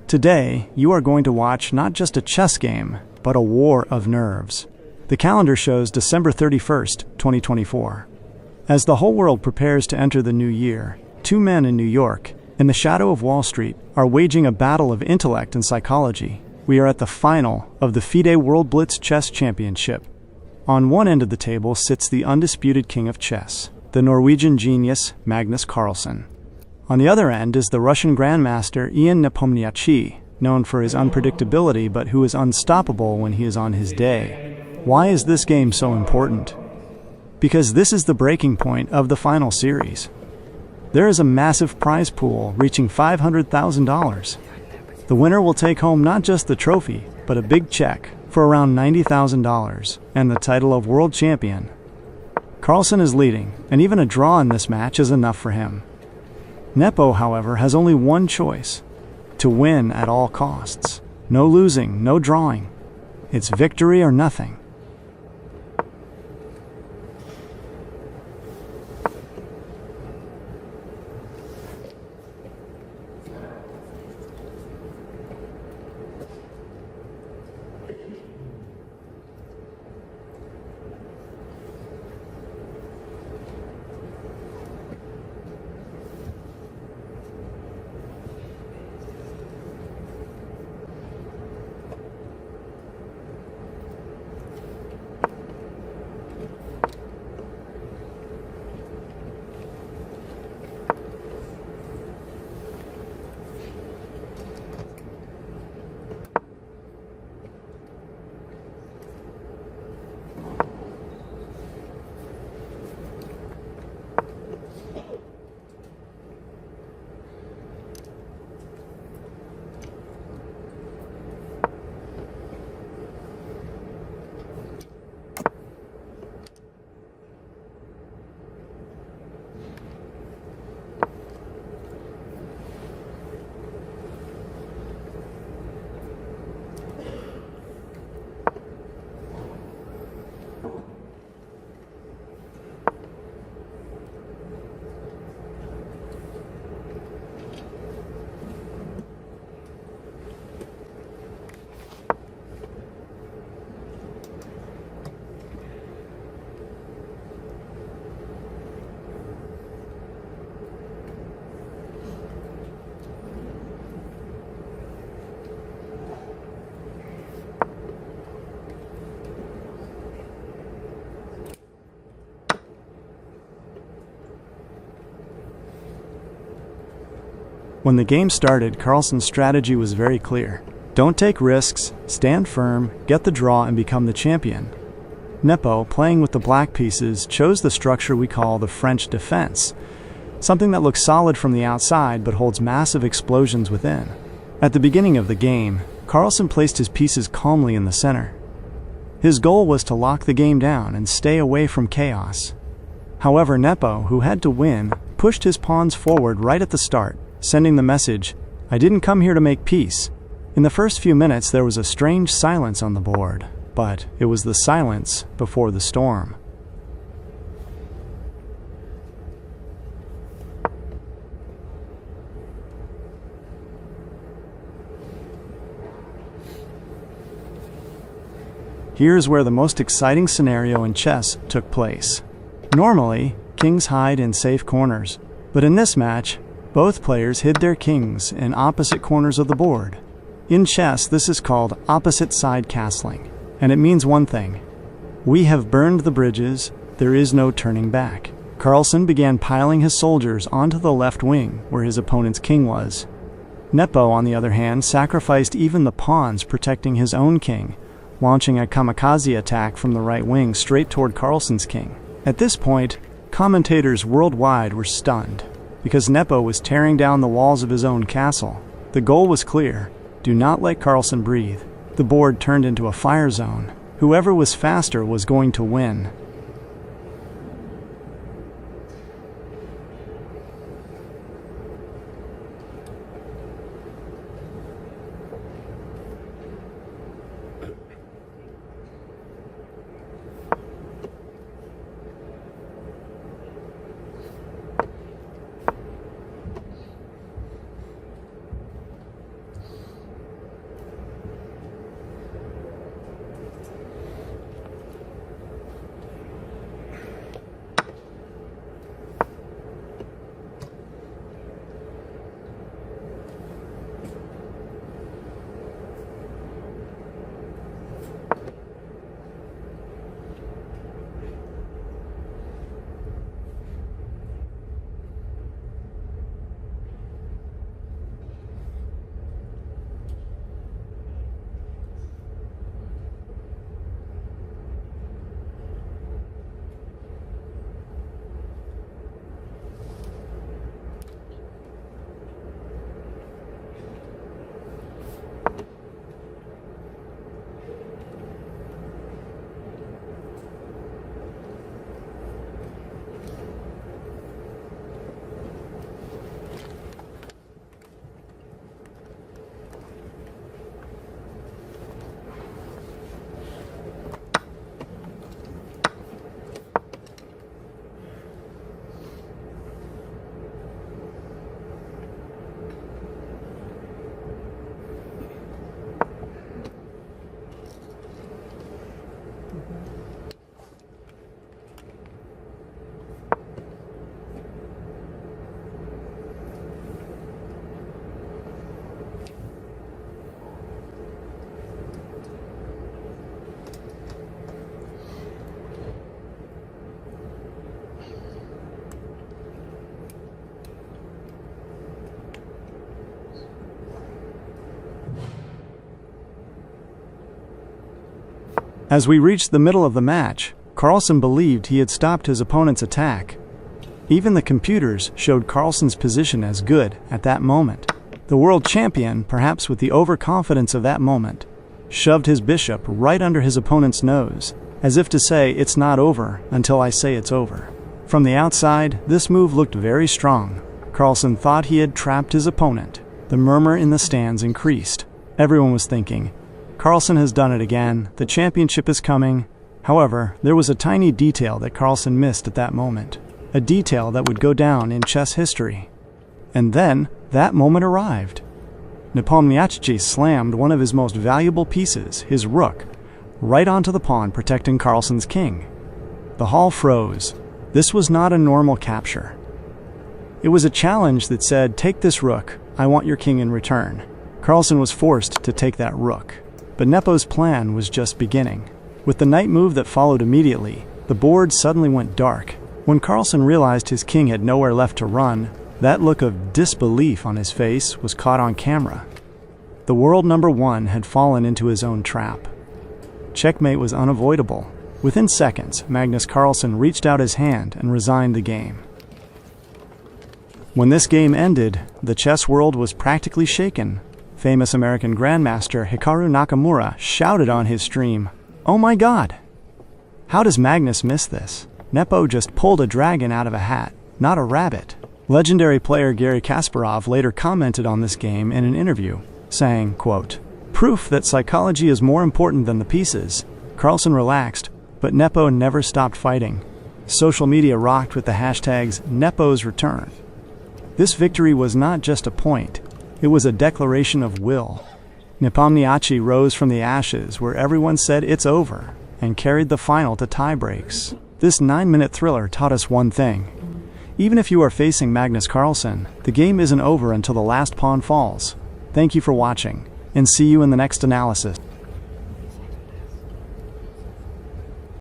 Today, you are going to watch not just a chess game, but a war of nerves. The calendar shows December 31st, 2024. As the whole world prepares to enter the new year, two men in New York, in the shadow of Wall Street, are waging a battle of intellect and psychology. We are at the final of the FIDE World Blitz Chess Championship. On one end of the table sits the undisputed king of chess, the Norwegian genius Magnus Carlsen. On the other end is the Russian grandmaster Nepomniachtchi, known for his unpredictability but who is unstoppable when he is on his day. Why is this game so important? Because this is the breaking point of the final series. There is a massive prize pool reaching $500,000. The winner will take home not just the trophy, but a big check for around $90,000 and the title of world champion. Carlsen is leading, and even a draw in this match is enough for him. Nepo, however, has only one choice: to win at all costs. No losing, no drawing. It's victory or nothing. When the game started, Carlsen's strategy was very clear. Don't take risks, stand firm, get the draw, and become the champion. Nepo, playing with the black pieces, chose the structure we call the French defense, something that looks solid from the outside but holds massive explosions within. At the beginning of the game, Carlsen placed his pieces calmly in the center. His goal was to lock the game down and stay away from chaos. However, Nepo, who had to win, pushed his pawns forward right at the start, sending the message, "I didn't come here to make peace." In the first few minutes there was a strange silence on the board, but it was the silence before the storm. Here's where the most exciting scenario in chess took place. Normally, kings hide in safe corners, but in this match, both players hid their kings in opposite corners of the board. In chess, this is called opposite side castling, and it means one thing: we have burned the bridges, there is no turning back. Carlsen began piling his soldiers onto the left wing, where his opponent's king was. Nepo, on the other hand, sacrificed even the pawns protecting his own king, launching a kamikaze attack from the right wing straight toward Carlsen's king. At this point, commentators worldwide were stunned, because Nepo was tearing down the walls of his own castle. The goal was clear: do not let Carlsen breathe. The board turned into a fire zone. Whoever was faster was going to win. As we reached the middle of the match, Carlsen believed he had stopped his opponent's attack. Even the computers showed Carlsen's position as good at that moment. The world champion, perhaps with the overconfidence of that moment, shoved his bishop right under his opponent's nose, as if to say, "It's not over until I say it's over." From the outside, this move looked very strong. Carlsen thought he had trapped his opponent. The murmur in the stands increased. Everyone was thinking, Carlsen has done it again, the championship is coming. However, there was a tiny detail that Carlsen missed at that moment, a detail that would go down in chess history. And then, that moment arrived. Nepomniachtchi slammed one of his most valuable pieces, his rook, right onto the pawn protecting Carlsen's king. The hall froze. This was not a normal capture. It was a challenge that said, "Take this rook, I want your king in return." Carlsen was forced to take that rook. But Nepo's plan was just beginning. With the knight move that followed immediately, the board suddenly went dark. When Carlsen realized his king had nowhere left to run, that look of disbelief on his face was caught on camera. The world number one had fallen into his own trap. Checkmate was unavoidable. Within seconds, Magnus Carlsen reached out his hand and resigned the game. When this game ended, the chess world was practically shaken. Famous American grandmaster Hikaru Nakamura shouted on his stream, "Oh my God! How does Magnus miss this? Nepo just pulled a dragon out of a hat, not a rabbit." Legendary player Garry Kasparov later commented on this game in an interview, saying, quote, "Proof that psychology is more important than the pieces." Carlsen relaxed, but Nepo never stopped fighting. Social media rocked with the hashtags Nepo's return. This victory was not just a point, it was a declaration of will. Nepomniachtchi rose from the ashes where everyone said it's over and carried the final to tie breaks. This 9-minute thriller taught us one thing. Even if you are facing Magnus Carlsen, the game isn't over until the last pawn falls. Thank you for watching, and see you in the next analysis.